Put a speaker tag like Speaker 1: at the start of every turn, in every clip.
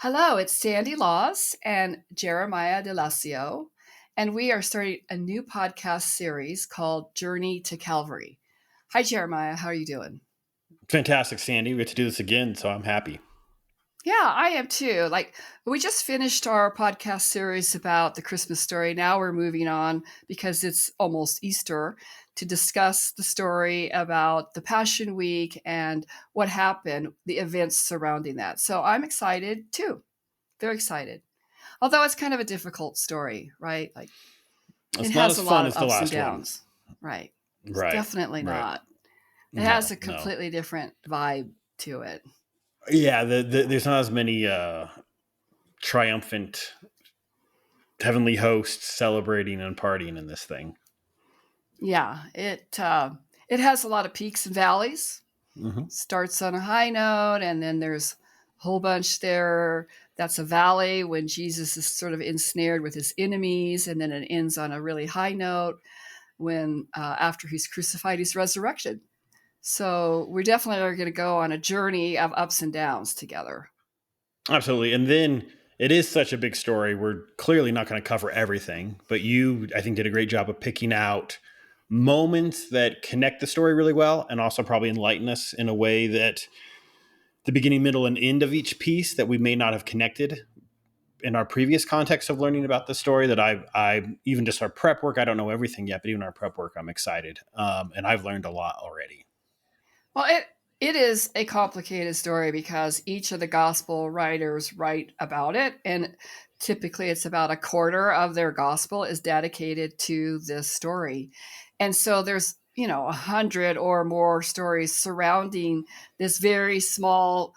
Speaker 1: Hello, it's Sandy Laws and Jeremiah DeLacio, and we are starting a new podcast series called Journey to Calvary. Hi, Jeremiah. How are you doing?
Speaker 2: Fantastic, Sandy. We get to do this again, so I'm happy.
Speaker 1: Yeah, I am too. We just finished our podcast series about the Christmas story. Now we're moving on because it's almost Easter to discuss the story about the Passion Week and what happened, the events surrounding that. So I'm excited too. Very excited. Although it's kind of a difficult story, right? It
Speaker 2: It's not
Speaker 1: has
Speaker 2: as
Speaker 1: a lot
Speaker 2: fun
Speaker 1: of
Speaker 2: as the
Speaker 1: ups and
Speaker 2: last one.
Speaker 1: downs, right? It's
Speaker 2: Right,
Speaker 1: definitely
Speaker 2: right.
Speaker 1: not. It has
Speaker 2: No,
Speaker 1: a
Speaker 2: no.
Speaker 1: completely different vibe to it.
Speaker 2: Yeah, there's not as many triumphant heavenly hosts celebrating and partying in this thing.
Speaker 1: Yeah, it has a lot of peaks and valleys.
Speaker 2: Hmm.
Speaker 1: Starts on a high note, and then there's a whole bunch there. That's a valley when Jesus is sort of ensnared with his enemies, and then it ends on a really high note when after he's crucified, he's resurrected. So we definitely are going to go on a journey of ups and downs together.
Speaker 2: Absolutely. And then it is such a big story. We're clearly not going to cover everything, but you, I think, did a great job of picking out moments that connect the story really well and also probably enlighten us in a way that the beginning, middle, and end of each piece that we may not have connected in our previous context of learning about the story. That I even just our prep work, I don't know everything yet, but even our prep work, I'm excited. And I've learned a lot already.
Speaker 1: Well, it is a complicated story because each of the gospel writers write about it, and typically it's about a quarter of their gospel is dedicated to this story, and so there's 100 or more stories surrounding this very small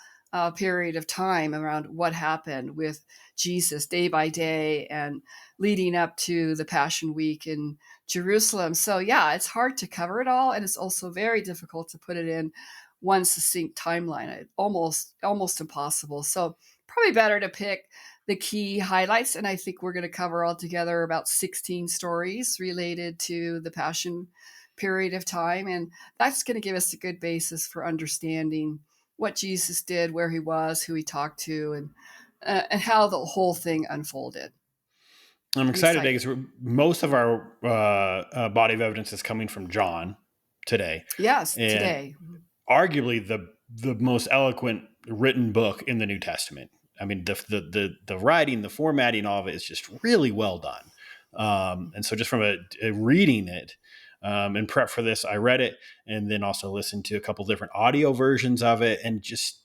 Speaker 1: period of time around what happened with Jesus day by day and leading up to the Passion Week in Jerusalem. So yeah, it's hard to cover it all, and it's also very difficult to put it in one succinct timeline. Almost impossible. So probably better to pick the key highlights, and I think we're going to cover altogether about 16 stories related to the Passion period of time, and that's going to give us a good basis for understanding what Jesus did, where he was, who he talked to, and how the whole thing unfolded.
Speaker 2: I'm
Speaker 1: I'm
Speaker 2: excited
Speaker 1: excited.
Speaker 2: because most of our body of evidence is coming from John today,
Speaker 1: Yes,
Speaker 2: and
Speaker 1: today.
Speaker 2: arguably the most eloquent written book in the New Testament. I mean, the writing, the formatting, all of it is just really well done. And so, just from a reading it in prep for this, I read it and then also listened to a couple different audio versions of it, and just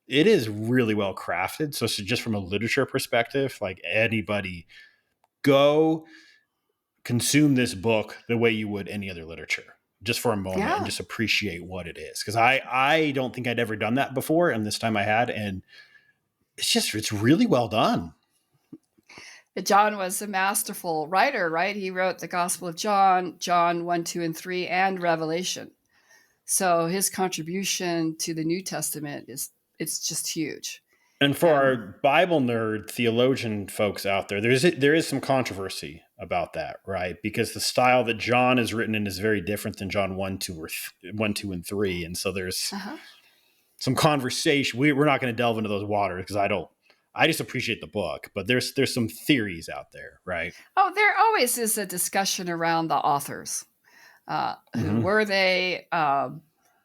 Speaker 2: it is really well crafted. So, just from a literature perspective, like anybody, go consume this book the way you would any other literature just for a moment and
Speaker 1: Yeah.
Speaker 2: just appreciate what it is. Cause I don't think I'd ever done that before. And this time I had, and it's really well done.
Speaker 1: John was a masterful writer, right? He wrote the Gospel of John, John 1, 2, and 3, and Revelation. So his contribution to the New Testament it's just huge.
Speaker 2: And for our
Speaker 1: And
Speaker 2: Bible nerd theologian folks out there, there is some controversy about that, right? Because the style that John is written in is very different than John 1, 2, 1, 2, and 3. And so there's
Speaker 1: uh-huh.
Speaker 2: some conversation. We're not going to delve into those waters because I just appreciate the book, but there's some theories out there, right?
Speaker 1: Oh, there always is a discussion around the authors. Who
Speaker 2: Mm-hmm.
Speaker 1: were they?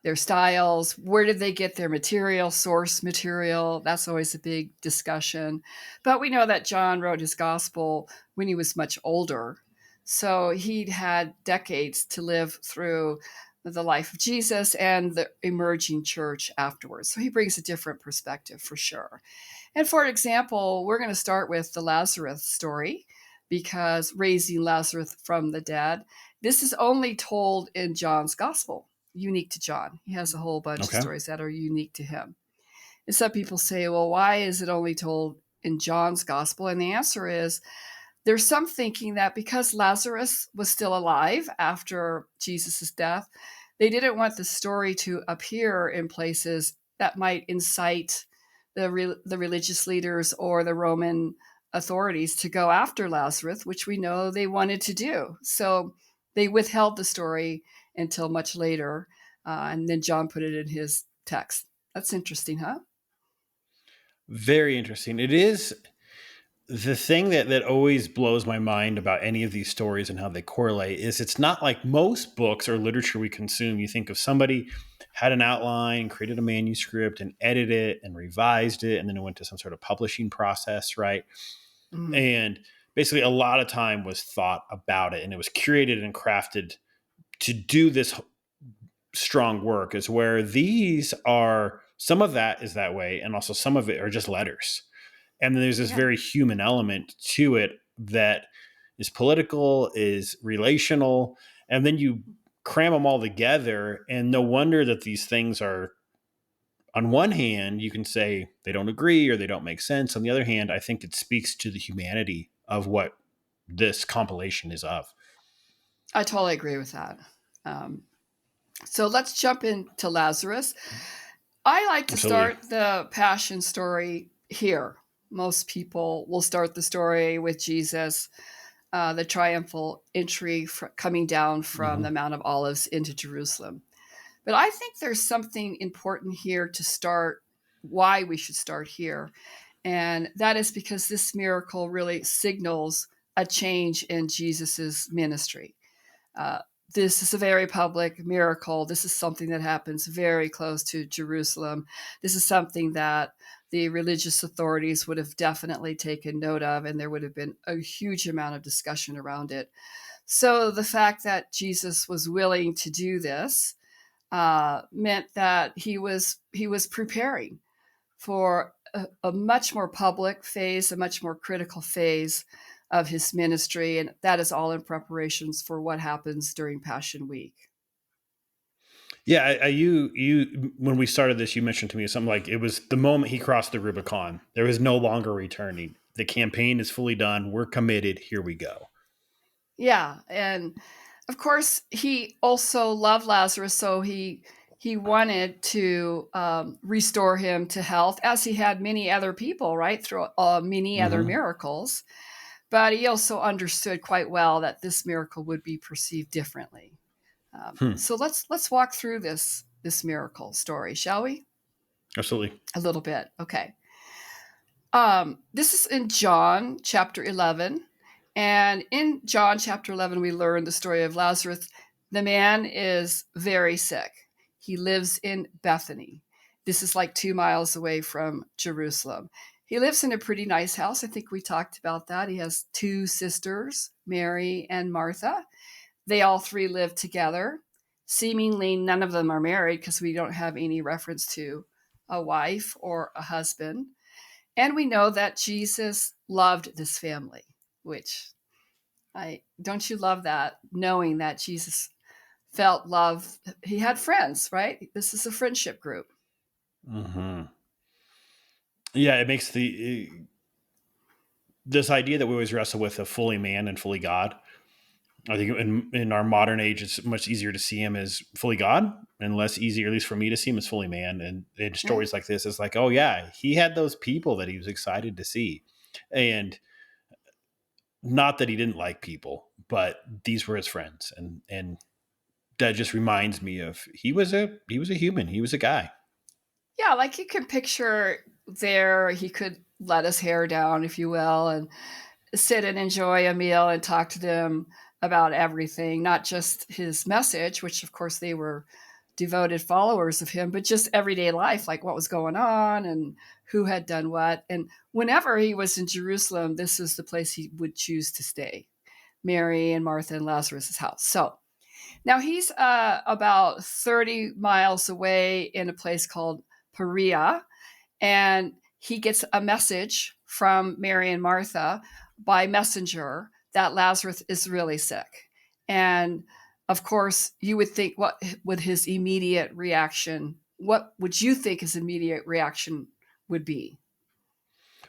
Speaker 1: Their styles? Where did they get their material? Source material? That's always a big discussion. But we know that John wrote his gospel when he was much older. So he'd had decades to live through the life of Jesus and the emerging church afterwards. So he brings a different perspective for sure. And for example, we're going to start with the Lazarus story because raising Lazarus from the dead, this is only told in John's gospel, unique to John. He has a whole bunch of
Speaker 2: Okay.
Speaker 1: stories that are unique to him. And some people say, well, why is it only told in John's gospel? And the answer is there's some thinking that because Lazarus was still alive after Jesus' death, they didn't want the story to appear in places that might incite the religious leaders or the Roman authorities to go after Lazarus, which we know they wanted to do. So they withheld the story until much later, and then John put it in his text. That's interesting, huh?
Speaker 2: Very interesting. It is the thing that always blows my mind about any of these stories and how they correlate is it's not like most books or literature we consume. You think of somebody had an outline, created a manuscript and edited it and revised it, and then it went to some sort of publishing process, right?
Speaker 1: Mm.
Speaker 2: And basically a lot of time was thought about it and it was curated and crafted to do this strong work, is where these are, some of that is that way, and also some of it are just letters. And then there's this
Speaker 1: Yeah.
Speaker 2: very human element to it that is political, is relational, and then you cram them all together. And no wonder that these things are, on one hand, you can say they don't agree or they don't make sense. On the other hand, I think it speaks to the humanity of what this compilation is of.
Speaker 1: I totally agree with that. Um, so let's jump into Lazarus. I like to
Speaker 2: Absolutely.
Speaker 1: start the passion story here. Most people will start the story with Jesus, the triumphal entry coming down from
Speaker 2: Mm-hmm.
Speaker 1: the Mount of Olives into Jerusalem. But I think there's something important here to start, why we should start here. And that is because this miracle really signals a change in Jesus's ministry. Uh, this is a very public miracle. This is something that happens very close to Jerusalem. This is something that the religious authorities would have definitely taken note of, and there would have been a huge amount of discussion around it. So the fact that Jesus was willing to do this meant that he was preparing for a much more public phase, a much more critical phase of his ministry, and that is all in preparations for what happens during Passion Week.
Speaker 2: Yeah, you when we started this, you mentioned to me something like it was the moment he crossed the Rubicon. There was no longer returning. The campaign is fully done. We're committed. Here we go.
Speaker 1: Yeah, and of course he also loved Lazarus, so he wanted to restore him to health, as he had many other people, right, through many other
Speaker 2: Mm-hmm.
Speaker 1: miracles. But he also understood quite well that this miracle would be perceived differently.
Speaker 2: Hmm.
Speaker 1: So let's walk through this miracle story, shall we?
Speaker 2: Absolutely.
Speaker 1: A little bit, okay. This is in John chapter 11, and in John chapter 11 we learn the story of Lazarus. The man is very sick. He lives in Bethany. This is like 2 miles away from Jerusalem. He lives in a pretty nice house. I think we talked about that. He has two sisters, Mary and Martha. They all three live together. Seemingly, none of them are married because we don't have any reference to a wife or a husband. And we know that Jesus loved this family, which I don't you love that, knowing that Jesus felt love. He had friends, right? This is a friendship group.
Speaker 2: Mm-hmm. Yeah, it makes the this idea that we always wrestle with of fully man and fully God. I think in our modern age, it's much easier to see him as fully God and less easy, or at least for me, to see him as fully man. And in
Speaker 1: Yeah.
Speaker 2: stories like this, it's like, oh yeah, he had those people that he was excited to see, and not that he didn't like people, but these were his friends, and that just reminds me of he was a human, he was a guy.
Speaker 1: Yeah, like you can picture there, he could let his hair down, if you will, and sit and enjoy a meal and talk to them about everything, not just his message, which of course they were devoted followers of him, but just everyday life, like what was going on and who had done what. And whenever he was in Jerusalem, this is the place he would choose to stay, Mary and Martha and Lazarus' house. So now he's about 30 miles away in a place called Perea, and he gets a message from Mary and Martha by messenger that Lazarus is really sick. And of course, you would think, what would his immediate reaction? What would you think his immediate reaction would be?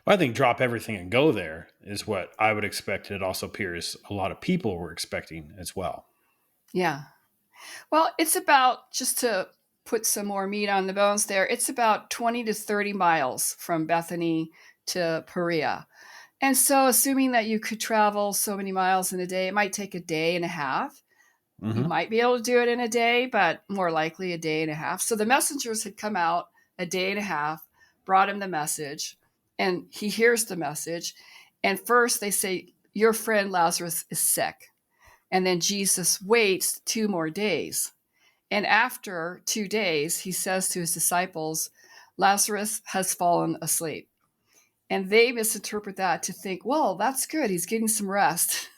Speaker 2: I think drop everything and go there is what I would expect, and it also appears a lot of people were expecting as well.
Speaker 1: Yeah. Well, it's about, just to put some more meat on the bones there, it's about 20 to 30 miles from Bethany to Perea. And so, assuming that you could travel so many miles in a day, it might take a day and a half. You
Speaker 2: Mm-hmm.
Speaker 1: might be able to do it in a day, but more likely a day and a half. So the messengers had come out a day and a half, brought him the message. And he hears the message. And first they say, your friend Lazarus is sick. And then Jesus waits 2 more days. And after 2 days, he says to his disciples, Lazarus has fallen asleep. And they misinterpret that to think, well, that's good. He's getting some rest.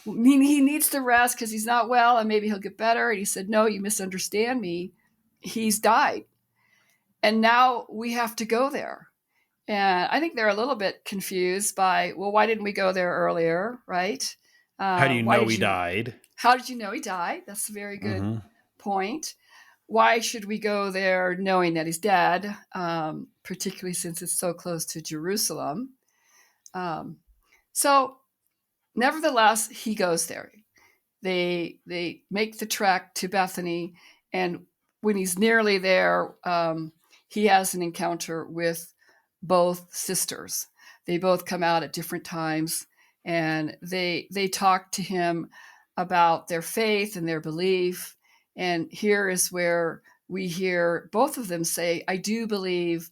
Speaker 1: I mean, he needs the rest because he's not well and maybe he'll get better. And he said, no, you misunderstand me. He's died. And now we have to go there. And I think they're a little bit confused by, well, why didn't we go there earlier, right?
Speaker 2: How do you know he died?
Speaker 1: How did you know he died? That's a very good point. Why should we go there knowing that he's dead, particularly since it's so close to Jerusalem? So nevertheless, he goes there. They make the trek to Bethany, and when he's nearly there, he has an encounter with both sisters. They both come out at different times, and they talk to him about their faith and their belief. And here is where we hear both of them say, I do believe,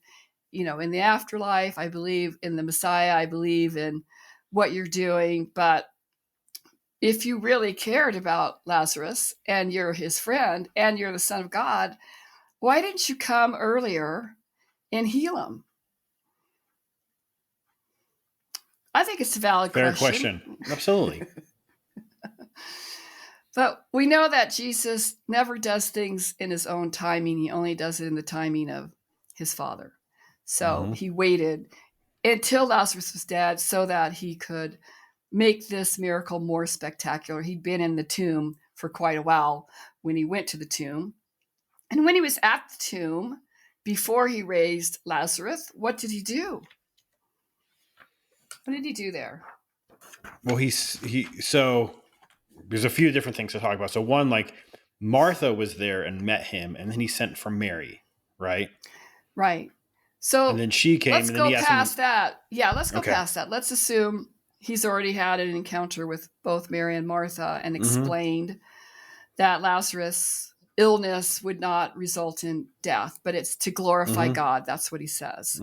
Speaker 1: in the afterlife. I believe in the Messiah. I believe in what you're doing. But if you really cared about Lazarus and you're his friend and you're the Son of God, why didn't you come earlier and heal him? I think it's a valid
Speaker 2: Fair question. Absolutely.
Speaker 1: But we know that Jesus never does things in his own timing. He only does it in the timing of his Father. So he waited until Lazarus was dead so that he could make this miracle more spectacular. He'd been in the tomb for quite a while when he went to the tomb. And when he was at the tomb, before he raised Lazarus, what did he do? What did he do there?
Speaker 2: Well, so there's a few different things to talk about. So one, like Martha was there and met him, and then he sent for Mary, right?
Speaker 1: Right. So
Speaker 2: and then she came.
Speaker 1: Let's
Speaker 2: and
Speaker 1: go
Speaker 2: then he
Speaker 1: past that. Yeah, let's go
Speaker 2: Okay.
Speaker 1: past that. Let's assume he's already had an encounter with both Mary and Martha and explained that Lazarus' illness would not result in death, but it's to glorify God. That's what he says.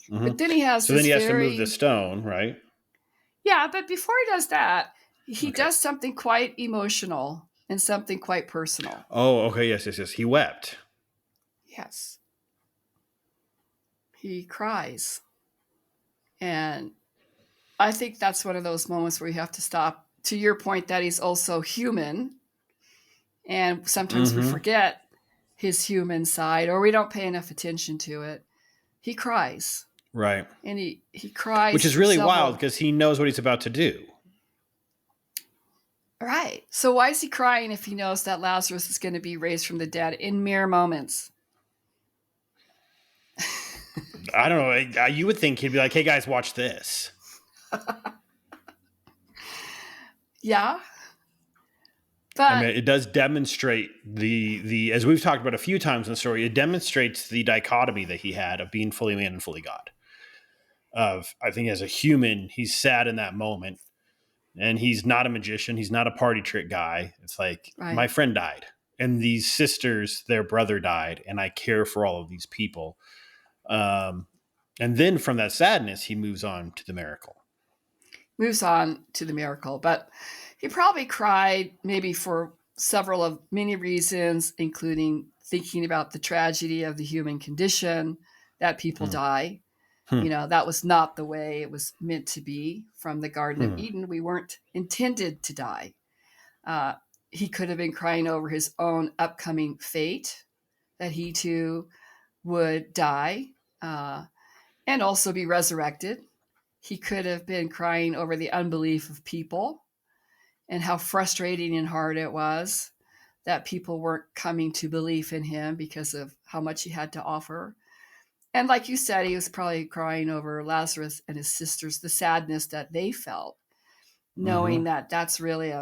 Speaker 1: But then he has
Speaker 2: to move the stone, right?
Speaker 1: Yeah, but before he does that, he does something quite emotional and something quite personal.
Speaker 2: Oh, okay. Yes. He wept.
Speaker 1: Yes. He cries. And I think that's one of those moments where you have to stop. To your point that he's also human. And sometimes we forget his human side, or we don't pay enough attention to it. He cries.
Speaker 2: Right.
Speaker 1: And he cries.
Speaker 2: Which is really wild because he knows what he's about to do.
Speaker 1: Right. So why is he crying if he knows that Lazarus is going to be raised from the dead in mere moments?
Speaker 2: I don't know. You would think he'd be like, hey, guys, watch this.
Speaker 1: Yeah. But
Speaker 2: I mean, it does demonstrate the as we've talked about a few times in the story, it demonstrates the dichotomy that he had of being fully man and fully God. I think as a human, he's sad in that moment. And he's not a magician. He's not a party trick guy. It's like, my friend died. And these sisters, their brother died. And I care for all of these people. And then from that sadness, he moves on to the miracle.
Speaker 1: But he probably cried maybe for many reasons, including thinking about the tragedy of the human condition, that people die. That was not the way it was meant to be from the Garden of Eden. We weren't intended to die. He could have been crying over his own upcoming fate, that he too would die and also be resurrected. He could have been crying over the unbelief of people and how frustrating and hard it was that people weren't coming to belief in him because of how much he had to offer. And like you said, he was probably crying over Lazarus and his sisters, the sadness that they felt, knowing that that's really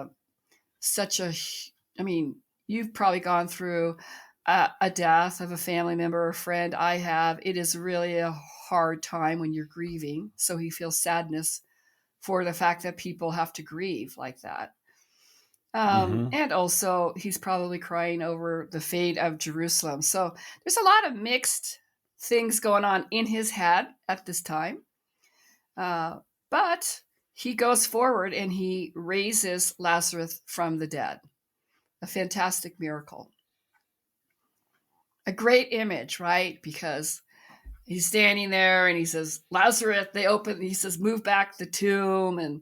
Speaker 1: you've probably gone through a death of a family member or friend. I have. It is really a hard time when you're grieving. So he feels sadness for the fact that people have to grieve like that. And also he's probably crying over the fate of Jerusalem. So there's a lot of mixed things going on in his head at this time. But he goes forward and he raises Lazarus from the dead. A fantastic miracle. A great image, right? Because he's standing there and he says, Lazarus, he says, move back the tomb. And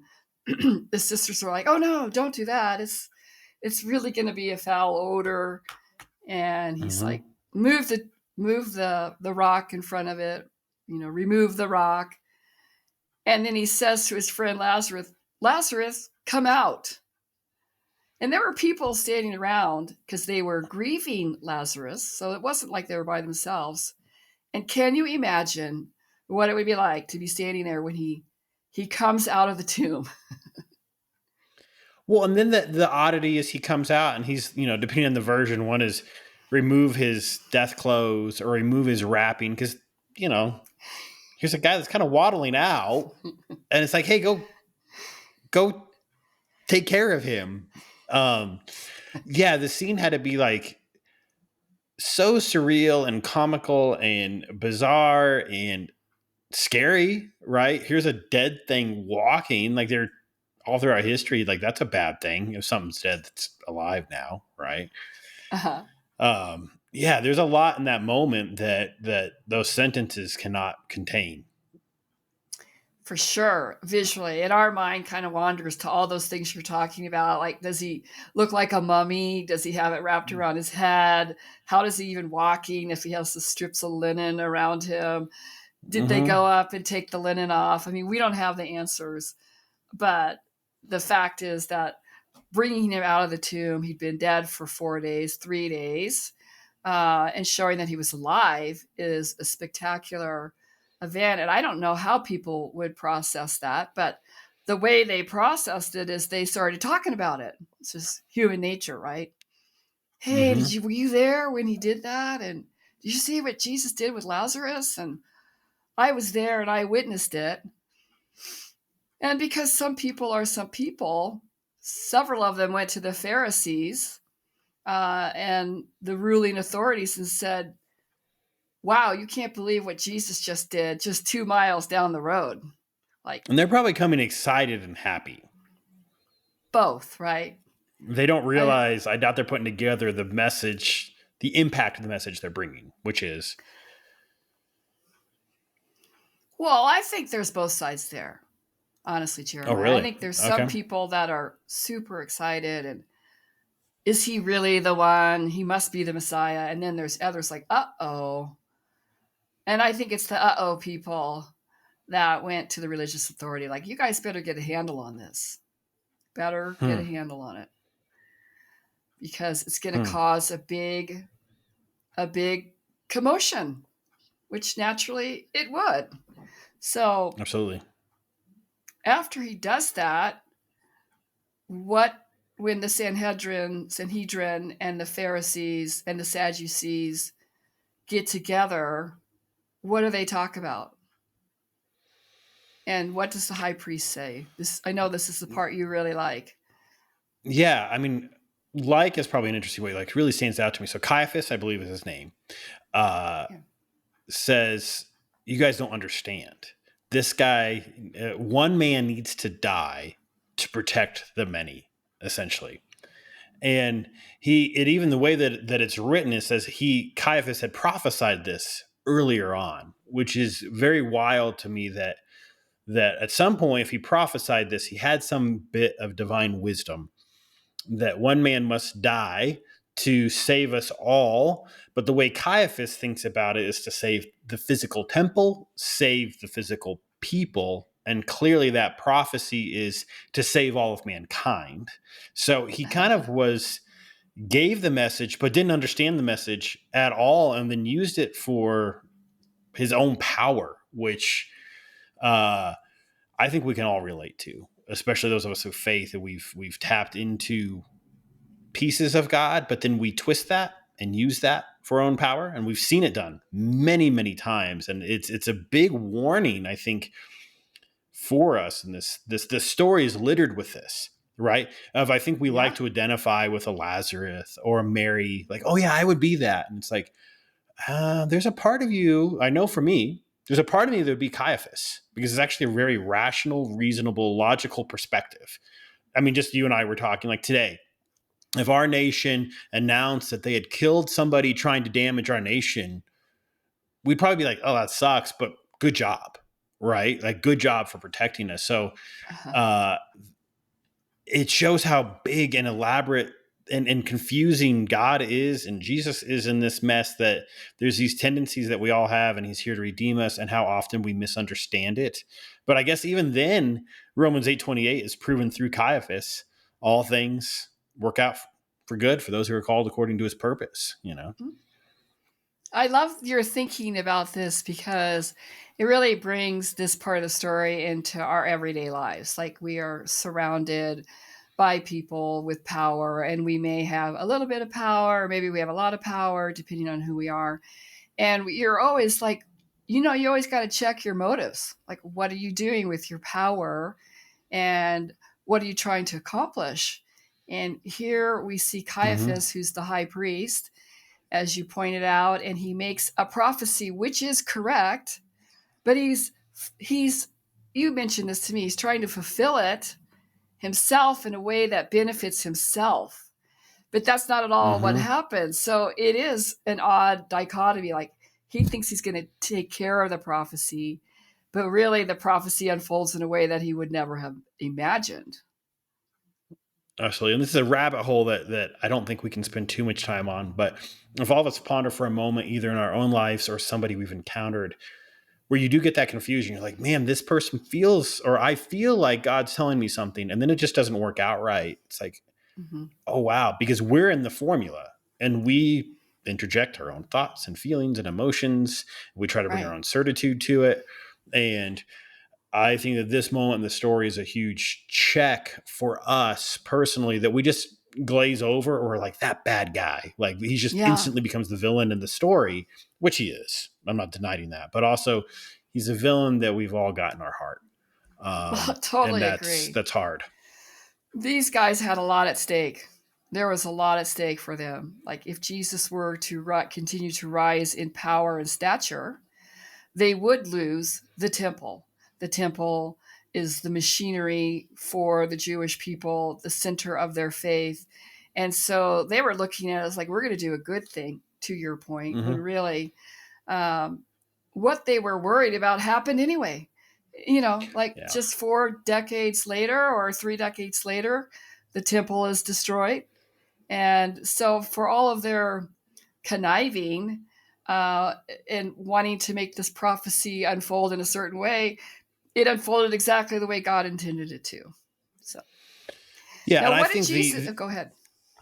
Speaker 1: the sisters are like, oh no, don't do that. It's really going to be a foul odor. And he's like, move the rock in front of it, remove the rock. And then he says to his friend Lazarus, come out. And there were people standing around because they were grieving Lazarus. So it wasn't like they were by themselves. And can you imagine what it would be like to be standing there when he comes out of the tomb?
Speaker 2: Well, and then the oddity is he comes out and he's, depending on the version, one is remove his death clothes or remove his wrapping because, here's a guy that's kind of waddling out and it's like, hey, go take care of him. The scene had to be like so surreal and comical and bizarre and scary, right? Here's a dead thing walking, like they're all throughout history, like that's a bad thing if something's dead that's alive now, right? There's a lot in that moment that those sentences cannot contain.
Speaker 1: For sure, visually. And our mind kind of wanders to all those things you're talking about. Like, does he look like a mummy? Does he have it wrapped around his head? How does he even walking if he has the strips of linen around him? Did they go up and take the linen off? I mean, we don't have the answers. But the fact is that bringing him out of the tomb, he'd been dead for 3 days, and showing that he was alive is a spectacular event. And I don't know how people would process that, but the way they processed it is they started talking about it. It's just human nature, right? Hey, were you there when he did that? And did you see what Jesus did with Lazarus? And I was there and I witnessed it. And because some people are some people, several of them went to the Pharisees and the ruling authorities and said, wow, you can't believe what Jesus just did just 2 miles down the road.
Speaker 2: And they're probably coming excited and happy.
Speaker 1: Both, right?
Speaker 2: They don't realize, I doubt they're putting together the message, the impact of the message they're bringing, which is.
Speaker 1: Well, I think there's both sides there. Honestly, Jeremy.
Speaker 2: Oh, really?
Speaker 1: I think there's some people that are super excited and is he really the one? He must be the Messiah. And then there's others like, uh-oh. And I think it's the uh-oh people that went to the religious authority. Like, you guys better get a handle on this. Better get a handle on it. Because it's going to cause a big commotion, which naturally it would. So
Speaker 2: absolutely.
Speaker 1: After he does that, when the Sanhedrin and the Pharisees and the Sadducees get together, what do they talk about? And what does the high priest say? I know this is the part you really like.
Speaker 2: Yeah, I mean, like is probably an interesting way. Like, really stands out to me. So Caiaphas, I believe is his name, says, you guys don't understand. This guy, one man needs to die to protect the many, essentially. And even the way that it's written, it says Caiaphas had prophesied this earlier on, which is very wild to me that at some point, if he prophesied this, he had some bit of divine wisdom that one man must die to save us all. But the way Caiaphas thinks about it is to save the physical temple, save the physical people. And clearly that prophecy is to save all of mankind. So he kind of gave the message, but didn't understand the message at all. And then used it for his own power, which I think we can all relate to, especially those of us with faith, that we've tapped into pieces of God, but then we twist that and use that for our own power. And we've seen it done many, many times. And it's a big warning, I think, for us. And this story is littered with this, right? I think we like to identify with a Lazarus or a Mary, like, oh yeah, I would be that. And it's like, there's a part of you, I know for me, there's a part of me that would be Caiaphas, because it's actually a very rational, reasonable, logical perspective. I mean, just you and I were talking like today. If our nation announced that they had killed somebody trying to damage our nation, we'd probably be like, oh, that sucks, but good job, right? Like, good job for protecting us. So
Speaker 1: Uh-huh.
Speaker 2: uh, it shows how big and elaborate and confusing God is and Jesus is in this mess, that there's these tendencies that we all have, and he's here to redeem us, and how often we misunderstand it. But I guess even then, Romans 8:28 is proven through Caiaphas, all things work out for good for those who are called according to his purpose, you know?
Speaker 1: I love your thinking about this because it really brings this part of the story into our everyday lives. Like, we are surrounded by people with power, and we may have a little bit of power, or maybe we have a lot of power, depending on who we are. And you're always like, you always got to check your motives. Like, what are you doing with your power? And what are you trying to accomplish? And here we see
Speaker 2: Mm-hmm.
Speaker 1: Caiaphas, who's the high priest, as you pointed out, and he makes a prophecy which is correct, but he's you mentioned this to me, he's trying to fulfill it himself in a way that benefits himself. But that's not at all what
Speaker 2: Mm-hmm.
Speaker 1: happens. So it is an odd dichotomy. Like, he thinks he's going to take care of the prophecy, but really the prophecy unfolds in a way that he would never have imagined.
Speaker 2: Absolutely. And this is a rabbit hole that I don't think we can spend too much time on. But if all of us ponder for a moment, either in our own lives or somebody we've encountered, where you do get that confusion, you're like, man, this person feels, or I feel like God's telling me something, and then it just doesn't work out right. It's like,
Speaker 1: Mm-hmm.
Speaker 2: oh, wow, because we're in the formula and we interject our own thoughts and feelings and emotions. We try to bring our
Speaker 1: Right.
Speaker 2: own certitude to it. And I think that this moment in the story is a huge check for us personally, that we just glaze over, or like, that bad guy. Like, he just
Speaker 1: Yeah.
Speaker 2: instantly becomes the villain in the story, which he is. I'm not denying that. But also, he's a villain that we've all got in our heart. And
Speaker 1: Totally
Speaker 2: that's
Speaker 1: agree.
Speaker 2: that's hard.
Speaker 1: These guys had a lot at stake. There was a lot at stake for them. Like, if Jesus were to continue to rise in power and stature, they would lose the temple. The temple is the machinery for the Jewish people, the center of their faith. And so they were looking at it as like, we're going to do a good thing, to your point, when
Speaker 2: Hmm.
Speaker 1: really um, what they were worried about happened anyway. Like,
Speaker 2: Yeah.
Speaker 1: just 4 decades later or 3 decades later, the temple is destroyed. And so, for all of their conniving uh, and wanting to make this prophecy unfold in a certain way, it unfolded exactly the way God intended it to. So,
Speaker 2: Yeah.
Speaker 1: now
Speaker 2: And I
Speaker 1: what did
Speaker 2: think
Speaker 1: Jesus? Oh, go ahead.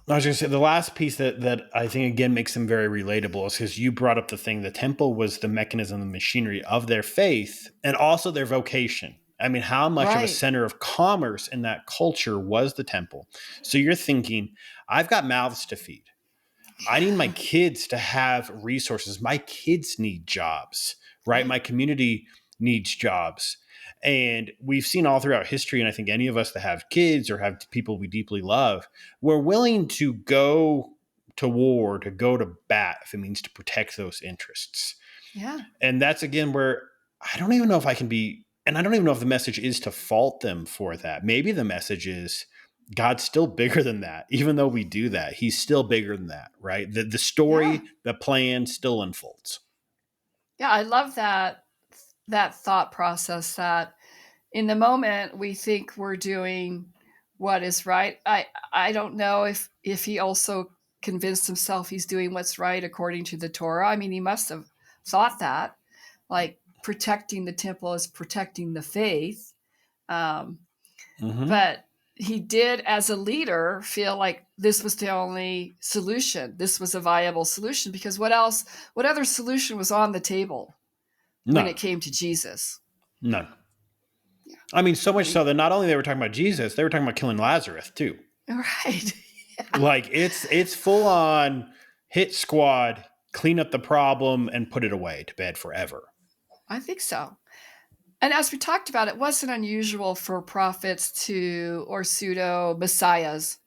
Speaker 2: I was going to say the last piece that I think again makes them very relatable is because you brought up the thing, the temple was the mechanism, the machinery of their faith and also their vocation. I mean, how much of a
Speaker 1: Right.
Speaker 2: center of commerce in that culture was the temple? So you're thinking, I've got mouths to feed. I need my kids to have resources. My kids need jobs, right?
Speaker 1: Right.
Speaker 2: My community needs jobs. And we've seen all throughout history, and I think any of us that have kids or have people we deeply love, we're willing to go to war, to go to bat if it means to protect those interests.
Speaker 1: Yeah.
Speaker 2: And that's again where I don't even know if I can be, and I don't even know if the message is to fault them for that. Maybe the message is God's still bigger than that. Even though we do that, he's still bigger than that, right? The
Speaker 1: Yeah.
Speaker 2: story, the plan still unfolds.
Speaker 1: Yeah. I love that thought process, that in the moment we think we're doing what is right. I don't know if he also convinced himself he's doing what's right according to the Torah. I mean, he must have thought that, like, protecting the temple is protecting the faith. Um,
Speaker 2: Mm-hmm.
Speaker 1: but he did, as a leader, feel like this was the only solution. This was a viable solution, because what else? What other solution was on the table when it
Speaker 2: None.
Speaker 1: came to Jesus?
Speaker 2: None.
Speaker 1: Yeah.
Speaker 2: I mean, so
Speaker 1: I
Speaker 2: much
Speaker 1: mean,
Speaker 2: so that not only they were talking about Jesus, they were talking about killing Lazarus too.
Speaker 1: right. Yeah,
Speaker 2: Like it's full on hit squad, clean up the problem, and put it away to bed forever.
Speaker 1: I think so. And as we talked about, it wasn't unusual for prophets or pseudo messiahs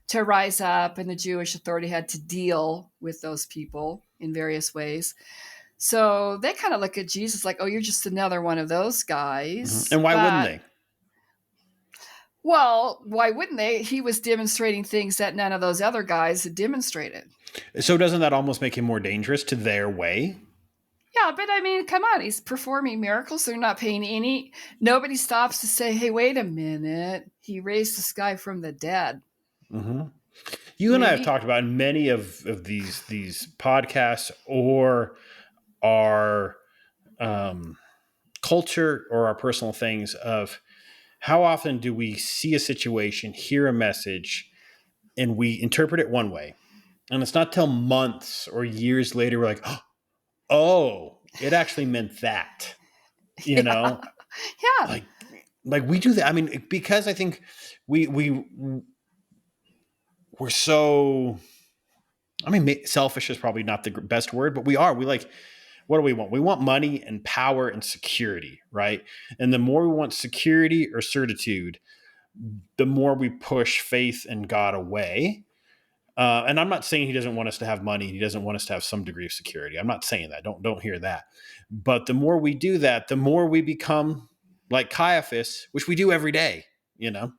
Speaker 1: to rise up, and the Jewish authority had to deal with those people in various ways. So they kind of look at Jesus like, oh, you're just another one of those guys.
Speaker 2: And why wouldn't
Speaker 1: But,
Speaker 2: they?
Speaker 1: well, why wouldn't they? He was demonstrating things that none of those other guys had demonstrated.
Speaker 2: So doesn't that almost make him more dangerous to their way?
Speaker 1: Yeah, but I mean, come on, he's performing miracles. They're not paying any. Nobody stops to say, hey, wait a minute. He raised this guy from the dead.
Speaker 2: Mm-hmm. You and I have talked about in many of these podcasts or our culture or our personal things of how often do we see a situation, hear a message, and we interpret it one way. And it's not till months or years later we're like, oh, it actually meant that. You know?
Speaker 1: Yeah.
Speaker 2: Like we do that. I mean, because I think we're so, I mean, selfish is probably not the best word, but we are. We like, what do we want? We want money and power and security, right? And the more we want security or certitude, the more we push faith and God away. And I'm not saying he doesn't want us to have money. He doesn't want us to have some degree of security. I'm not saying that. Don't hear that. But the more we do that, the more we become like Caiaphas, which we do every day, you know?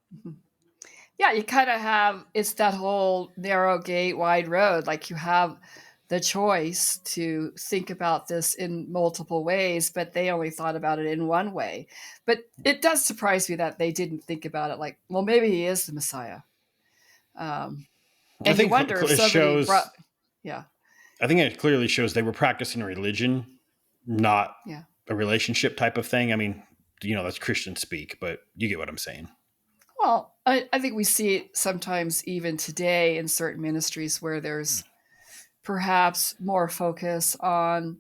Speaker 1: Yeah, you kind of have, it's that whole narrow gate, wide road. Like you have the choice to think about this in multiple ways, but they only thought about it in one way. But it does surprise me that they didn't think about it like, well, maybe he is the Messiah.
Speaker 2: I
Speaker 1: And you
Speaker 2: think
Speaker 1: wonder if
Speaker 2: it
Speaker 1: somebody
Speaker 2: shows,
Speaker 1: brought, yeah,
Speaker 2: I think it clearly shows they were practicing religion, not
Speaker 1: yeah.
Speaker 2: a relationship type of thing. I mean, you know, that's Christian speak, but you get what I'm saying.
Speaker 1: Well, I think we see it sometimes even today in certain ministries where there's perhaps more focus on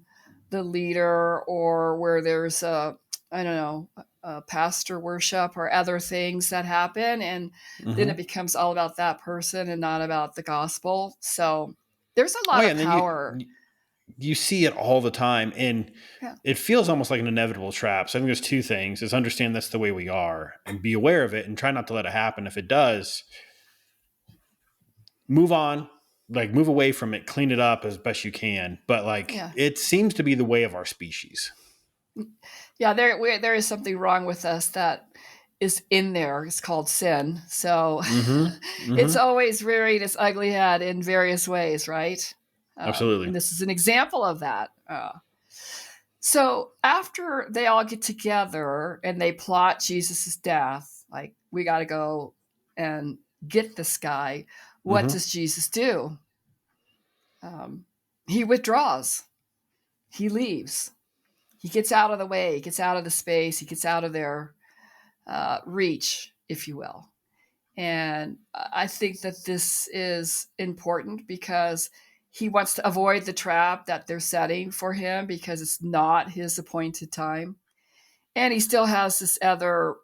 Speaker 1: the leader, or where there's I don't know, a pastor worship or other things that happen. And then it becomes all about that person and not about the gospel. So there's a
Speaker 2: Oh
Speaker 1: lot
Speaker 2: yeah,
Speaker 1: of
Speaker 2: and then
Speaker 1: power.
Speaker 2: you see it all the time, and
Speaker 1: Yeah.
Speaker 2: it feels almost like an inevitable trap. So I think there's two things: is understand that's the way we are, and be aware of it, and try not to let it happen. If it does, move on, like move away from it, clean it up as best you can. But like,
Speaker 1: Yeah.
Speaker 2: it seems to be the way of our species.
Speaker 1: Yeah. There is something wrong with us that is in there. It's called sin. So it's always rearing its ugly head in various ways, right?
Speaker 2: Absolutely.
Speaker 1: And this is an example of that. So after they all get together and they plot Jesus's death, like, we got to go and get this guy, what does Jesus do? He withdraws. He leaves. He gets out of the way. He gets out of the space. He gets out of their reach, if you will. And I think that this is important because he wants to avoid the trap that they're setting for him, because it's not his appointed time. And he still has this other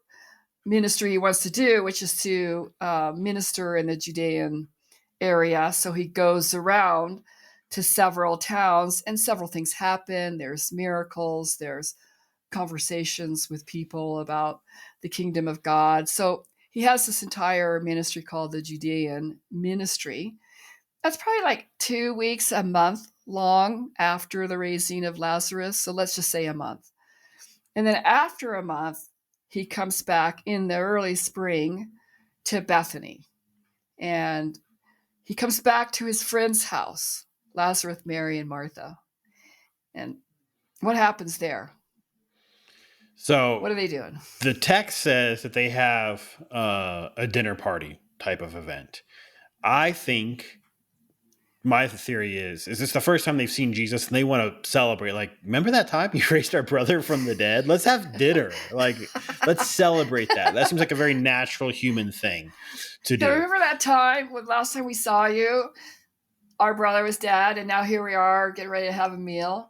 Speaker 1: ministry he wants to do, which is to minister in the Judean area. So he goes around to several towns, and several things happen. There's miracles, there's conversations with people about the kingdom of God. So he has this entire ministry called the Judean ministry. That's probably like 2 weeks, a month long after the raising of Lazarus. So let's just say a month. And then after a month, he comes back in the early spring to Bethany. And he comes back to his friend's house, Lazarus, Mary, and Martha. And what happens there?
Speaker 2: So
Speaker 1: what are they doing?
Speaker 2: The text says that they have a dinner party type of event. I think my theory is this the first time they've seen Jesus and they want to celebrate? Like, remember that time you raised our brother from the dead? Let's have dinner. Like, let's celebrate that. That seems like a very natural human thing to do.
Speaker 1: Yeah, remember that time when last time we saw you, our brother was dead, and now here we are getting ready to have a meal?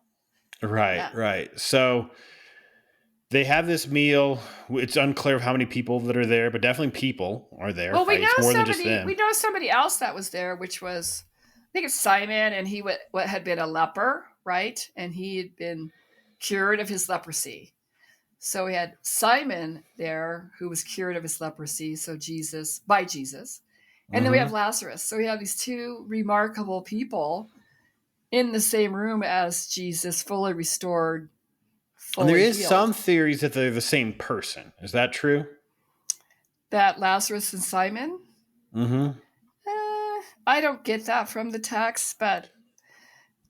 Speaker 2: Right,
Speaker 1: Yeah.
Speaker 2: right. So they have this meal. It's unclear of how many people that are there, but definitely people are there.
Speaker 1: Well,
Speaker 2: right? It's more than just them.
Speaker 1: We know somebody else that was there, which was, I think it's Simon, and he had been a leper, right? And he had been cured of his leprosy. So we had Simon there, who was cured of his leprosy. So by Jesus. And then we have Lazarus. So we have these two remarkable people in the same room as Jesus, fully restored,
Speaker 2: And there
Speaker 1: fully
Speaker 2: is some
Speaker 1: healed.
Speaker 2: theories that they're the same person. Is that true?
Speaker 1: That Lazarus and Simon?
Speaker 2: Mm-hmm.
Speaker 1: I don't get that from the text, but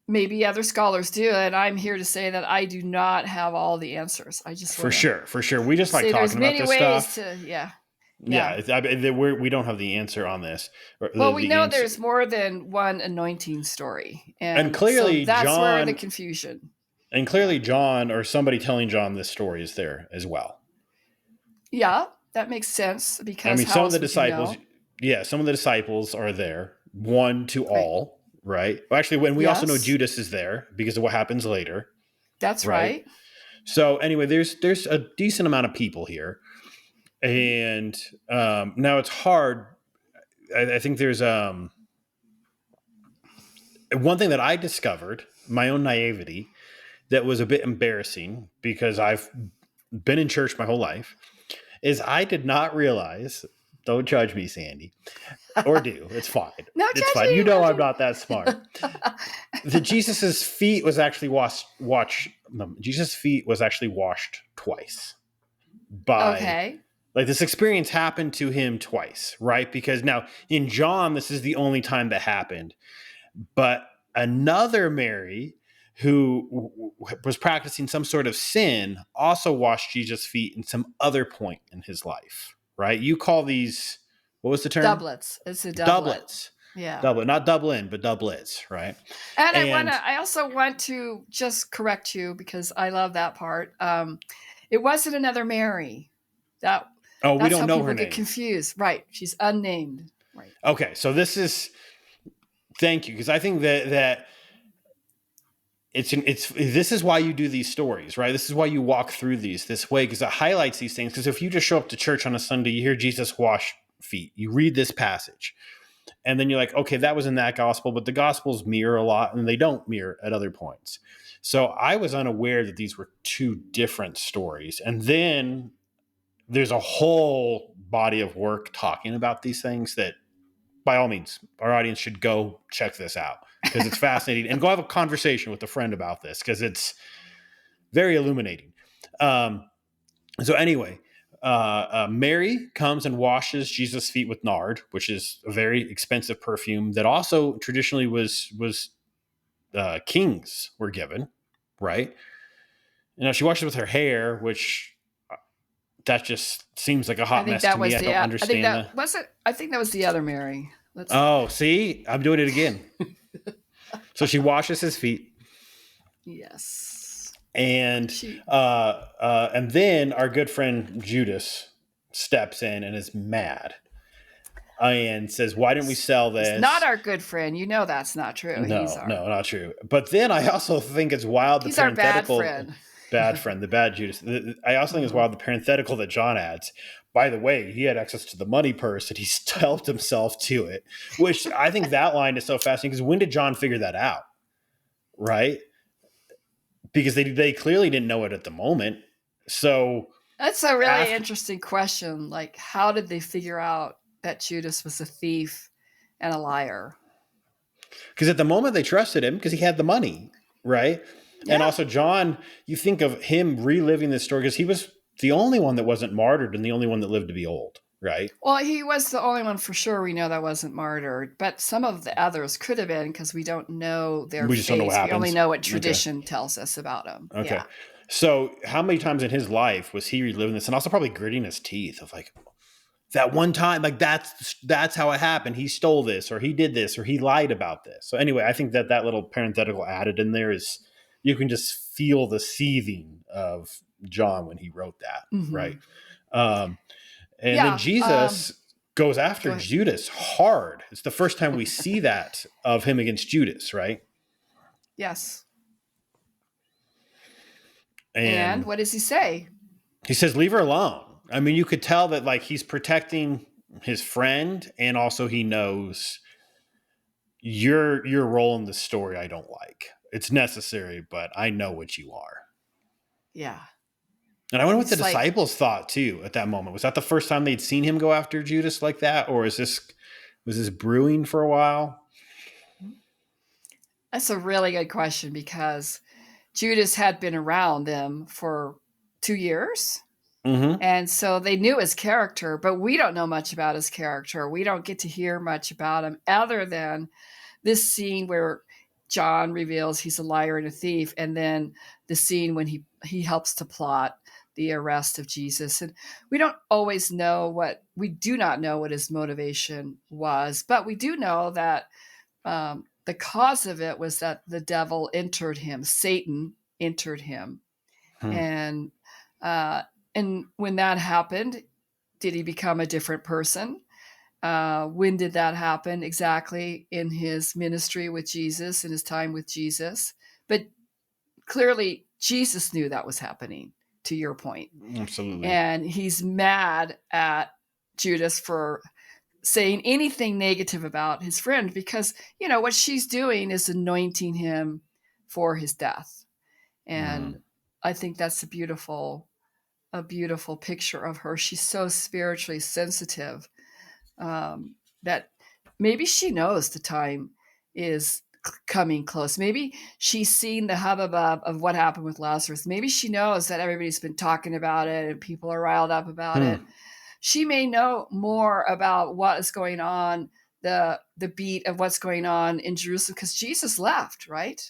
Speaker 1: maybe other scholars do. And I'm here to say that I do not have all the answers. I just
Speaker 2: For
Speaker 1: want to
Speaker 2: sure, for sure. We just like
Speaker 1: say there's
Speaker 2: talking about
Speaker 1: many
Speaker 2: this
Speaker 1: ways
Speaker 2: stuff.
Speaker 1: to, yeah.
Speaker 2: Yeah, we don't have the answer on this.
Speaker 1: Well, we
Speaker 2: The
Speaker 1: know
Speaker 2: answer,
Speaker 1: there's more than one anointing story.
Speaker 2: and
Speaker 1: And so
Speaker 2: clearly
Speaker 1: that's where the
Speaker 2: John,
Speaker 1: confusion.
Speaker 2: and
Speaker 1: Yeah.
Speaker 2: clearly John, or somebody telling John this story is there as well.
Speaker 1: Yeah, that makes sense
Speaker 2: I
Speaker 1: because
Speaker 2: mean,
Speaker 1: how
Speaker 2: some of the
Speaker 1: else would you
Speaker 2: disciples,
Speaker 1: know?
Speaker 2: yeah, some of the disciples are there, one to
Speaker 1: Right.
Speaker 2: all, right? Well, actually, when we also know
Speaker 1: Yes,
Speaker 2: Judas is there because of what happens later,
Speaker 1: that's
Speaker 2: right?
Speaker 1: right.
Speaker 2: So anyway, there's a decent amount of people here, and now it's hard. I think there's one thing that I discovered, my own naivety, that was a bit embarrassing because I've been in church my whole life, is I did not realize. Don't judge me, Sandy, or do. It's fine.
Speaker 1: No
Speaker 2: It's fine. You know I'm
Speaker 1: judging,
Speaker 2: not that smart.
Speaker 1: no
Speaker 2: The
Speaker 1: judging.
Speaker 2: Jesus's feet was actually Jesus' feet was actually washed twice by,
Speaker 1: Okay.
Speaker 2: like, this experience happened to him twice, right? Because now in John, this is the only time that happened. But another Mary who was practicing some sort of sin also washed Jesus' feet in some other point in his life, right? You call these, what was the term?
Speaker 1: Doublets. It's a doublet.
Speaker 2: Doublets.
Speaker 1: Yeah.
Speaker 2: Doublet, not Dublin, but doublets, right?
Speaker 1: And
Speaker 2: And
Speaker 1: I also want to just correct you because I love that part. It wasn't another Mary. That
Speaker 2: oh, we
Speaker 1: that's
Speaker 2: don't
Speaker 1: how
Speaker 2: know her
Speaker 1: people get
Speaker 2: name.
Speaker 1: confused. Right. She's unnamed. Right.
Speaker 2: Okay, so this is, thank you, because I think that it's this is why you do these stories, right? This is why you walk through these this way, because it highlights these things. Because if you just show up to church on a Sunday, you hear Jesus wash feet, you read this passage, and then you're like, okay, that was in that gospel, but the gospels mirror a lot and they don't mirror at other points. So I was unaware that these were two different stories. And then there's a whole body of work talking about these things that, by all means, our audience should go check this out because it's fascinating, and go have a conversation with a friend about this because it's very illuminating. So anyway, Mary comes and washes Jesus' feet with nard, which is a very expensive perfume that also traditionally was kings were given, right? You know, she washes with her hair, which that just seems like a
Speaker 1: I
Speaker 2: hot
Speaker 1: think
Speaker 2: mess to
Speaker 1: that
Speaker 2: me.
Speaker 1: was
Speaker 2: I
Speaker 1: the
Speaker 2: don't
Speaker 1: I think
Speaker 2: understand
Speaker 1: that
Speaker 2: that.
Speaker 1: was it. I think that was the other Mary. Let's
Speaker 2: Oh, see, I'm doing it again. So she washes his feet,
Speaker 1: yes.
Speaker 2: and
Speaker 1: She
Speaker 2: and then our good friend Judas steps in and is mad and says, "Why didn't we sell
Speaker 1: he's not
Speaker 2: this?"
Speaker 1: our good friend. You know that's not true.
Speaker 2: No, no, not true. But then I also think it's wild the
Speaker 1: He's our bad
Speaker 2: parenthetical
Speaker 1: friend.
Speaker 2: bad friend, the bad Judas. I also think it's
Speaker 1: Mhm.
Speaker 2: wild the parenthetical that John adds. By the way, he had access to the money purse and he helped himself to it, which I think that line is so fascinating because when did John figure that out? Right? Because they clearly didn't know it at the moment. So
Speaker 1: That's a really
Speaker 2: after,
Speaker 1: interesting question. Like, how did they figure out that Judas was a thief and a liar?
Speaker 2: because at the moment they trusted him because he had the money, right? And
Speaker 1: Yeah.
Speaker 2: also John, you think of him reliving this story because he was the only one that wasn't martyred and the only one that lived to be old, right?
Speaker 1: Well, he was the only one for sure we know that wasn't martyred, but some of the others could have been because we don't know their
Speaker 2: We just don't know what
Speaker 1: fates. We only
Speaker 2: happens.
Speaker 1: know what
Speaker 2: Okay.
Speaker 1: tradition tells us about them.
Speaker 2: Okay.
Speaker 1: Yeah.
Speaker 2: So how many times in his life was he reliving this and also probably gritting his teeth of like that one time, like that's how it happened. He stole this or he did this or he lied about this. So anyway, I think that little parenthetical added in there is you can just feel the seething of John when he wrote that,
Speaker 1: Hmm.
Speaker 2: right? Um, and then
Speaker 1: Yeah.
Speaker 2: Jesus goes
Speaker 1: Go
Speaker 2: after
Speaker 1: ahead.
Speaker 2: Judas hard. It's the first time we see that of him against Judas, right?
Speaker 1: Yes. And
Speaker 2: And
Speaker 1: what does he say?
Speaker 2: he says, "Leave her alone." I mean, you could tell that like he's protecting his friend, and also he knows your role in the story. I don't like. It's necessary, but I know what you are.
Speaker 1: Yeah.
Speaker 2: And I wonder what the
Speaker 1: He's like,
Speaker 2: disciples thought too at that moment. Was that the first time they'd seen him go after Judas like that, or was this brewing for a while?
Speaker 1: That's a really good question because Judas had been around them for 2 years.
Speaker 2: Mm-hmm.
Speaker 1: And so they knew his character, but we don't know much about his character. We don't get to hear much about him other than this scene where John reveals he's a liar and a thief, and then the scene when he helps to plot the arrest of Jesus. And we do not know what his motivation was, but we do know that the cause of it was that the devil entered him, Satan entered him,
Speaker 2: Hmm.
Speaker 1: and uh, and when that happened, did he become a different person? When did that happen exactly in his ministry with Jesus, in his time with Jesus? But clearly, Jesus knew that was happening, to your point.
Speaker 2: Absolutely.
Speaker 1: And he's mad at Judas for saying anything negative about his friend because, what she's doing is anointing him for his death.
Speaker 2: Mm.
Speaker 1: And I think that's a beautiful picture of her. She's so spiritually sensitive, that maybe she knows the time is coming close. Maybe she's seen the hubbub of what happened with Lazarus. Maybe she knows that everybody's been talking about it and people are riled up about
Speaker 2: Hmm.
Speaker 1: it. She may know more about what is going on, the beat of what's going on in Jerusalem, because Jesus left, right?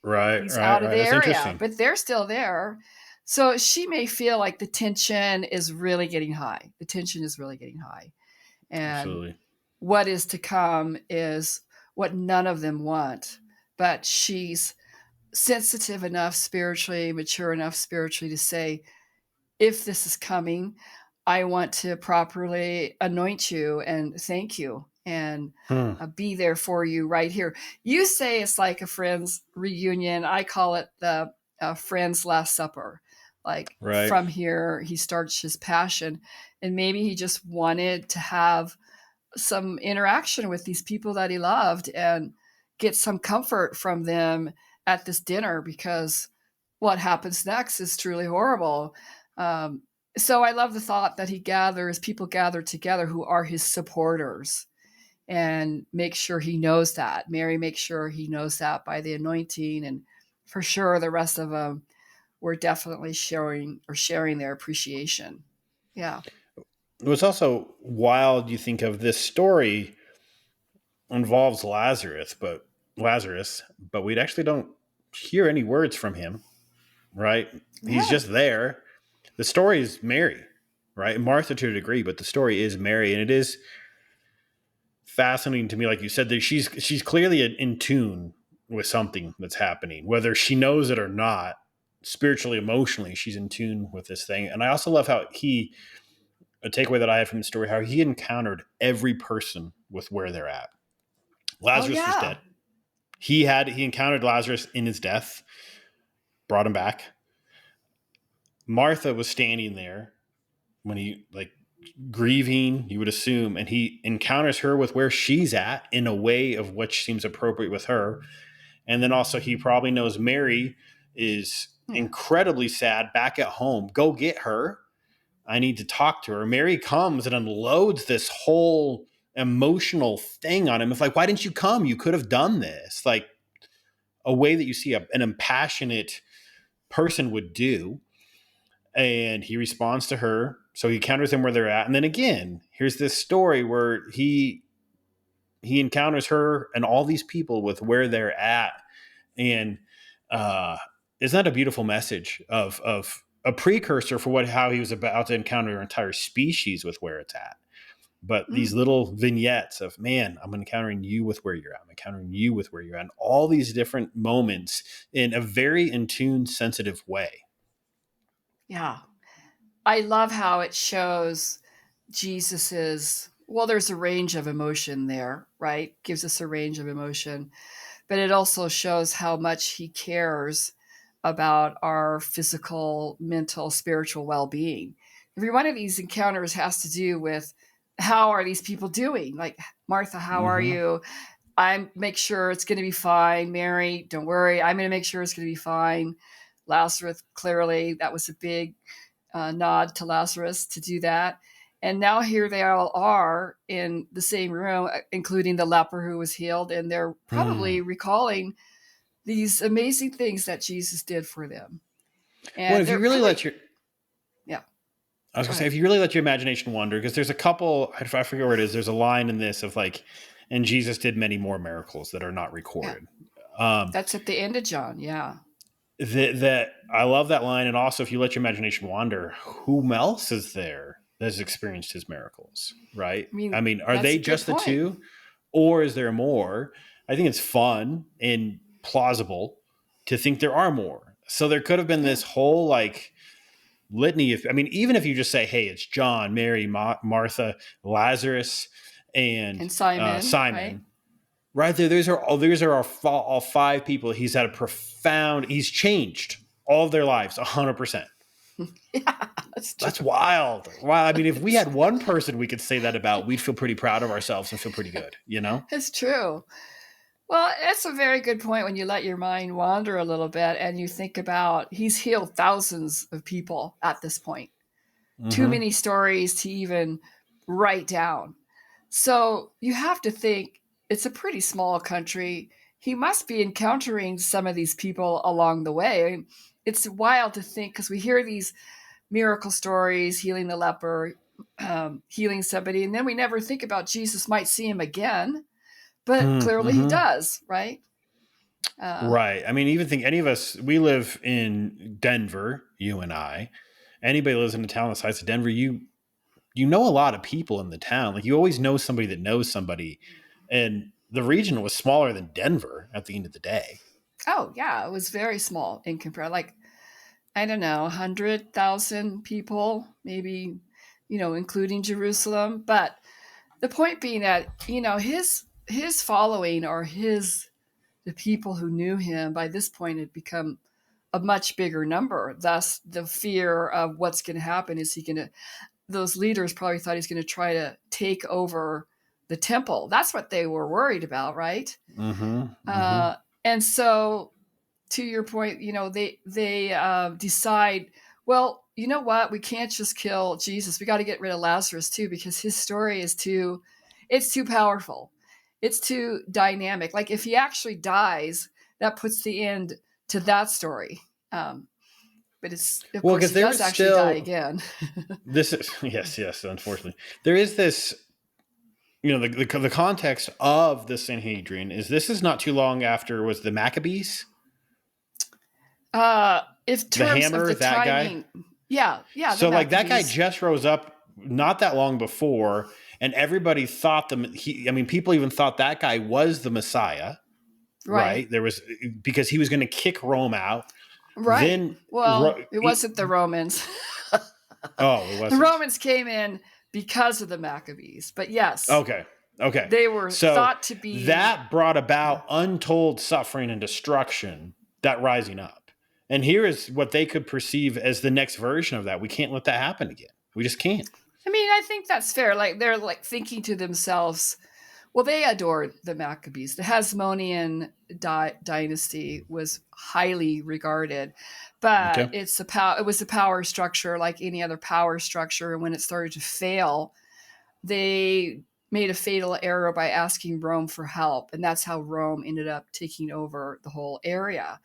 Speaker 2: Right,
Speaker 1: He's
Speaker 2: right,
Speaker 1: out of
Speaker 2: right.
Speaker 1: the
Speaker 2: That's
Speaker 1: area,
Speaker 2: interesting.
Speaker 1: but they're still there. So she may feel like the tension is really getting high. The tension is really getting high. And
Speaker 2: Absolutely.
Speaker 1: what is to come is what none of them want. But she's sensitive enough spiritually, mature enough spiritually to say, if this is coming, I want to properly anoint you and thank you and
Speaker 2: Hmm.
Speaker 1: be there for you right here. You say it's like a friend's reunion. I call it the friend's last supper. Like
Speaker 2: Right.
Speaker 1: from here, he starts his passion. And maybe he just wanted to have some interaction with these people that he loved and get some comfort from them at this dinner because what happens next is truly horrible. Um, so I love the thought that people gather together who are his supporters and make sure he knows that. Mary makes sure he knows that by the anointing. And for sure, the rest of them were definitely sharing their appreciation. Yeah.
Speaker 2: What's also wild, you think of this story involves Lazarus, but we actually don't hear any words from him, right? He's
Speaker 1: Yeah.
Speaker 2: just there. The story is Mary, right? Martha to a degree, but the story is Mary, and it is fascinating to me, like you said, that she's clearly in tune with something that's happening, whether she knows it or not. Spiritually, emotionally, she's in tune with this thing. And I also love how a takeaway that I had from the story, how he encountered every person with where they're at.
Speaker 1: Oh,
Speaker 2: Lazarus was
Speaker 1: yeah.
Speaker 2: dead. He encountered Lazarus in his death, brought him back. Martha was standing there when he like grieving, you would assume, and he encounters her with where she's at in a way of which seems appropriate with her. And then also he probably knows Mary is
Speaker 1: Yeah.
Speaker 2: incredibly sad back at home. Go get her. I need to talk to her. Mary comes and unloads this whole emotional thing on him. It's like, why didn't you come? You could have done this. Like a way that you see an impassionate person would do. And he responds to her. So he encounters them where they're at. And then again, here's this story where he encounters her and all these people with where they're at. And isn't that a beautiful message of a precursor for how he was about to encounter an entire species with where it's at? But these
Speaker 1: Mm.
Speaker 2: little vignettes of, man, I'm encountering you with where you're at. I'm encountering you with where you're at. And all these different moments in a very in tune, sensitive way.
Speaker 1: Yeah. I love how it shows Jesus's, well, there's a range of emotion there, right? Gives us a range of emotion, but it also shows how much he cares about our physical, mental, spiritual well-being. Every one of these encounters has to do with how are these people doing? Like, Martha, how are
Speaker 2: Mm-hmm.
Speaker 1: you? I make sure it's going to be fine. Mary, don't worry. I'm going to make sure it's going to be fine. Lazarus, clearly, that was a big nod to Lazarus to do that. And now here they all are in the same room, including the leper who was healed. And they're
Speaker 2: Hmm.
Speaker 1: probably recalling these amazing things that Jesus did for them. And
Speaker 2: well, if you really let your
Speaker 1: yeah.
Speaker 2: I was gonna say, if you really let your imagination wander, because there's a couple, I forget where it is. There's a line in this of like, and Jesus did many more miracles that are not recorded. Yeah.
Speaker 1: That's at the end of John. Yeah.
Speaker 2: That I love that line. And also, if you let your imagination wander, who else is there that has experienced his miracles? Right. I mean, are they just the two, or is there more? I think it's fun and plausible to think there are more. So there could have been this whole like litany of, I mean, even if you just say, hey, it's John, Mary, Martha, Lazarus, and Simon, right there. Those are all five people. He's he's changed all of their lives 100%.
Speaker 1: Yeah,
Speaker 2: that's wild. Wow. I mean, if we had one person we could say that about, we'd feel pretty proud of ourselves and feel pretty good, you know?
Speaker 1: It's true. Well, it's a very good point when you let your mind wander a little bit and you think about he's healed thousands of people at this point. Mm-hmm. Too many stories to even write down. So you have to think it's a pretty small country. He must be encountering some of these people along the way. I mean, it's wild to think because we hear these miracle stories, healing the leper, healing somebody, and then we never think about Jesus might see him again. But clearly he does, right?
Speaker 2: Right. I mean, even think any of us, we live in Denver, you and I. Anybody lives in a town the size of Denver, you know a lot of people in the town. Like you always know somebody that knows somebody. And the region was smaller than Denver at the end of the day.
Speaker 1: Oh, yeah. It was very small in comparison. Like, I don't know, 100,000 people, maybe, including Jerusalem. But the point being that, his following or the people who knew him by this point had become a much bigger number. Thus, the fear of what's going to happen. Those leaders probably thought he's going to try to take over the temple. That's what they were worried about, right? And so, to your point, they decide, well, you know what? We can't just kill Jesus. We got to get rid of Lazarus too, because his story is too powerful. It's too dynamic. Like if he actually dies, that puts the end to that story. But it's because he does actually die again.
Speaker 2: This is yes. Unfortunately, there is this. The context of the Sanhedrin this is not too long after was the Maccabees.
Speaker 1: If terms the hammer, of the that timing,
Speaker 2: guy,
Speaker 1: yeah.
Speaker 2: So like that guy just rose up not that long before, and everybody thought people even thought that guy was the Messiah. Right? There was because he was going to kick Rome out.
Speaker 1: Right. Then, it wasn't the Romans.
Speaker 2: It wasn't.
Speaker 1: The Romans came in because of the Maccabees, but yes.
Speaker 2: Okay.
Speaker 1: They were thought to be.
Speaker 2: That brought about untold suffering and destruction, that rising up. And here is what they could perceive as the next version of that. We can't let that happen again. We just can't.
Speaker 1: I mean, I think that's fair. Like they're like thinking to themselves, well, they adored the Maccabees. The Hasmonean dynasty was highly regarded, but it was a power structure like any other power structure. And when it started to fail, they made a fatal error by asking Rome for help. And that's how Rome ended up taking over the whole area.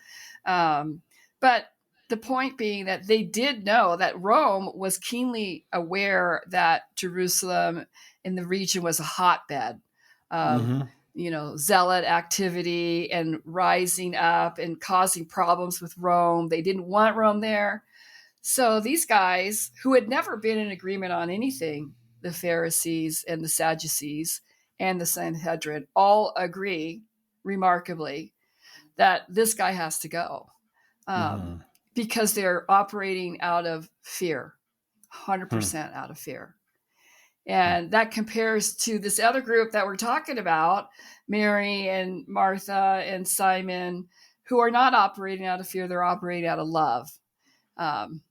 Speaker 1: But the point being that they did know that Rome was keenly aware that Jerusalem in the region was a hotbed. Zealot activity and rising up and causing problems with Rome. They didn't want Rome there. So these guys who had never been in agreement on anything, the Pharisees and the Sadducees and the Sanhedrin all agree remarkably that this guy has to go because they're operating out of fear, 100% out of fear. And that compares to this other group that we're talking about, Mary and Martha and Simon, who are not operating out of fear. They're operating out of love. And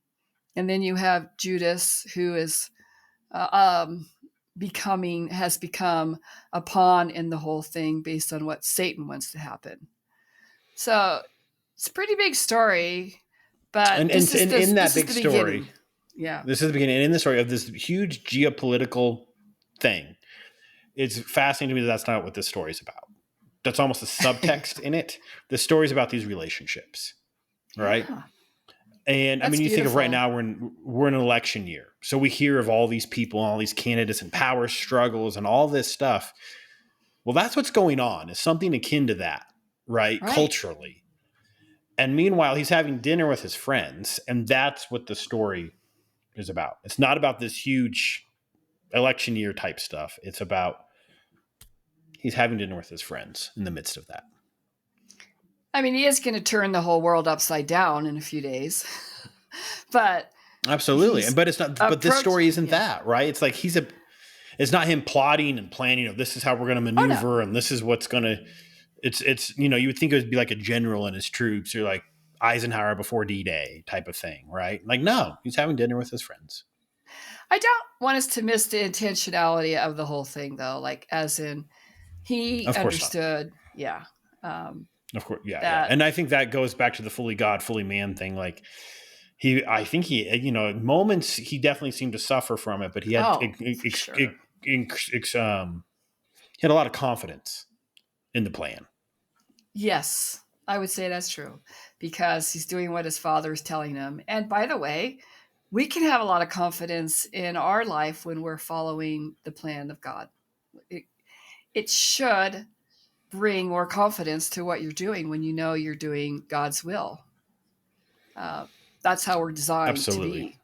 Speaker 1: then you have Judas, who is has become a pawn in the whole thing based on what Satan wants to happen. So it's a pretty big story. But
Speaker 2: in that big story, this is the beginning. And in the story of this huge geopolitical thing, it's fascinating to me that's not what this story is about. that's almost a subtext in it. The story's about these relationships, right?
Speaker 1: Yeah,
Speaker 2: And I
Speaker 1: that's
Speaker 2: mean, you think of right
Speaker 1: beautiful.
Speaker 2: now, we're in an election year. So we hear of all these people, all these candidates and power struggles and all this stuff. Well, that's what's going on. It's something akin to that, right?
Speaker 1: Right.
Speaker 2: Culturally. And meanwhile, he's having dinner with his friends. And that's what the story is about. It's not about this huge election year type stuff. It's about he's having dinner with his friends in the midst of that.
Speaker 1: I mean, he is going to turn the whole world upside down in a few days, but
Speaker 2: Absolutely.
Speaker 1: he's
Speaker 2: But it's not, but this story isn't
Speaker 1: yeah.
Speaker 2: that, right? It's like it's not him plotting and planning of this is how we're going to
Speaker 1: Oh no.
Speaker 2: maneuver and this is what's going to, it's, you would think it would be like a general and his troops or like Eisenhower before D-Day type of thing, right? Like, no, he's having dinner with his friends.
Speaker 1: I don't want us to miss the intentionality of the whole thing, though. Like, as in, he
Speaker 2: Of course not.
Speaker 1: understood, yeah,
Speaker 2: Of course. Yeah. Yeah.
Speaker 1: that.
Speaker 2: And I think that goes back to the fully God, fully man thing. Like I think he, moments he definitely seemed to suffer from it, but he had,
Speaker 1: Oh, for sure.
Speaker 2: he had a lot of confidence in the plan.
Speaker 1: Yes, I would say that's true because he's doing what his father is telling him. And by the way, we can have a lot of confidence in our life when we're following the plan of God. It, it should bring more confidence to what you're doing when you know you're doing God's will. Uh, that's how we're designed to
Speaker 2: Absolutely.
Speaker 1: be.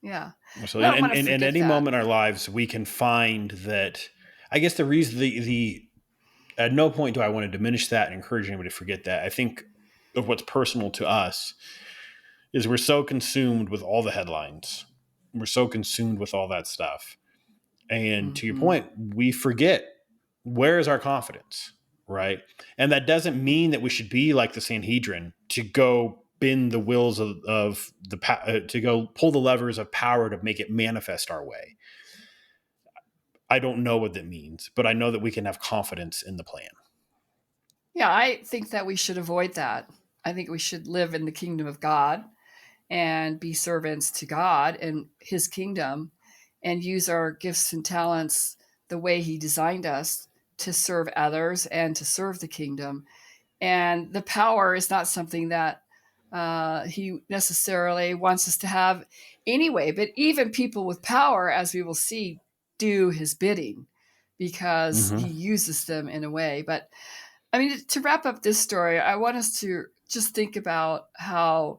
Speaker 1: Yeah. I
Speaker 2: Absolutely.
Speaker 1: don't want to
Speaker 2: And at
Speaker 1: forget
Speaker 2: any
Speaker 1: that.
Speaker 2: moment in our lives, we can find that, I guess the reason at no point do I want to diminish that and encourage anybody to forget that. I think of what's personal to us is we're so consumed with all the headlines. We're so consumed with all that stuff. And to your
Speaker 1: Mm-hmm.
Speaker 2: point, we forget where is our confidence, right? And that doesn't mean that we should be like the Sanhedrin to go bend the wills of to go pull the levers of power to make it manifest our way. I don't know what that means, but I know that we can have confidence in the plan.
Speaker 1: Yeah, I think that we should avoid that. I think we should live in the kingdom of God and be servants to God and his kingdom and use our gifts and talents the way he designed us to serve others and to serve the kingdom. And the power is not something that he necessarily wants us to have anyway. But even people with power, as we will see, do his bidding because
Speaker 2: Mm-hmm.
Speaker 1: he uses them in a way. But I mean, to wrap up this story, I want us to just think about how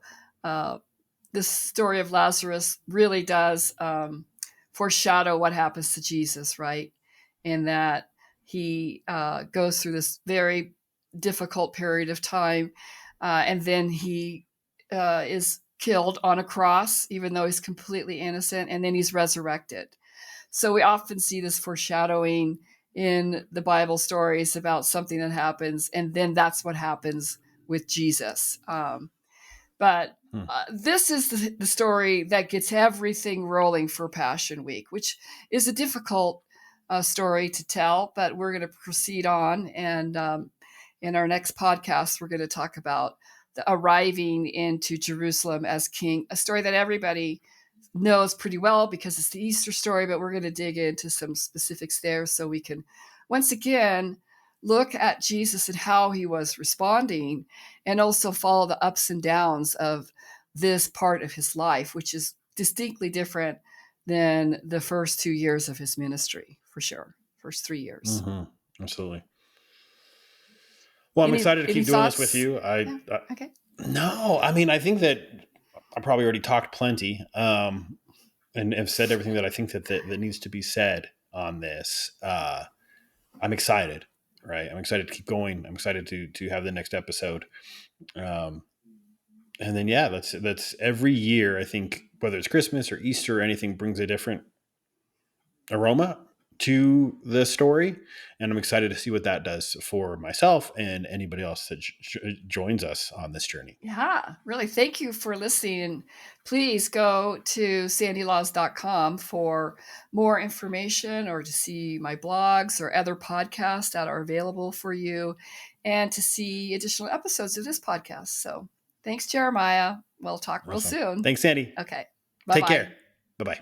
Speaker 1: this story of Lazarus really does foreshadow what happens to Jesus, right? In that he goes through this very difficult period of time, and then he is killed on a cross, even though he's completely innocent, and then he's resurrected. So we often see this foreshadowing in the Bible stories about something that happens, and then that's what happens with Jesus. But this is the story that gets everything rolling for Passion Week, which is a difficult story to tell, but we're going to proceed on. And in our next podcast, we're going to talk about the arriving into Jerusalem as king, a story that everybody knows pretty well because it's the Easter story, but we're going to dig into some specifics there so we can once again look at Jesus and how he was responding and also follow the ups and downs of this part of his life, which is distinctly different than the first 2 years of his ministry, for sure. First 3 years.
Speaker 2: Mm-hmm. Absolutely. Well, I'm excited to
Speaker 1: Any
Speaker 2: keep doing this with
Speaker 1: thoughts?
Speaker 2: you.
Speaker 1: Yeah. Okay.
Speaker 2: No, I mean, I think that I probably already talked plenty and have said everything that I think that needs to be said on this. I'm excited, right? I'm excited to keep going. I'm excited to have the next episode. And then, yeah, that's every year. I think whether it's Christmas or Easter or anything brings a different aroma to the story, and I'm excited to see what that does for myself and anybody else that joins us on this journey.
Speaker 1: Yeah, really. Thank you for listening. And please go to sandylaws.com for more information or to see my blogs or other podcasts that are available for you and to see additional episodes of this podcast. So thanks, Jeremiah. We'll talk real
Speaker 2: Awesome.
Speaker 1: soon.
Speaker 2: Thanks, Sandy.
Speaker 1: Okay.
Speaker 2: Take
Speaker 1: Bye-bye.
Speaker 2: care. Bye-bye.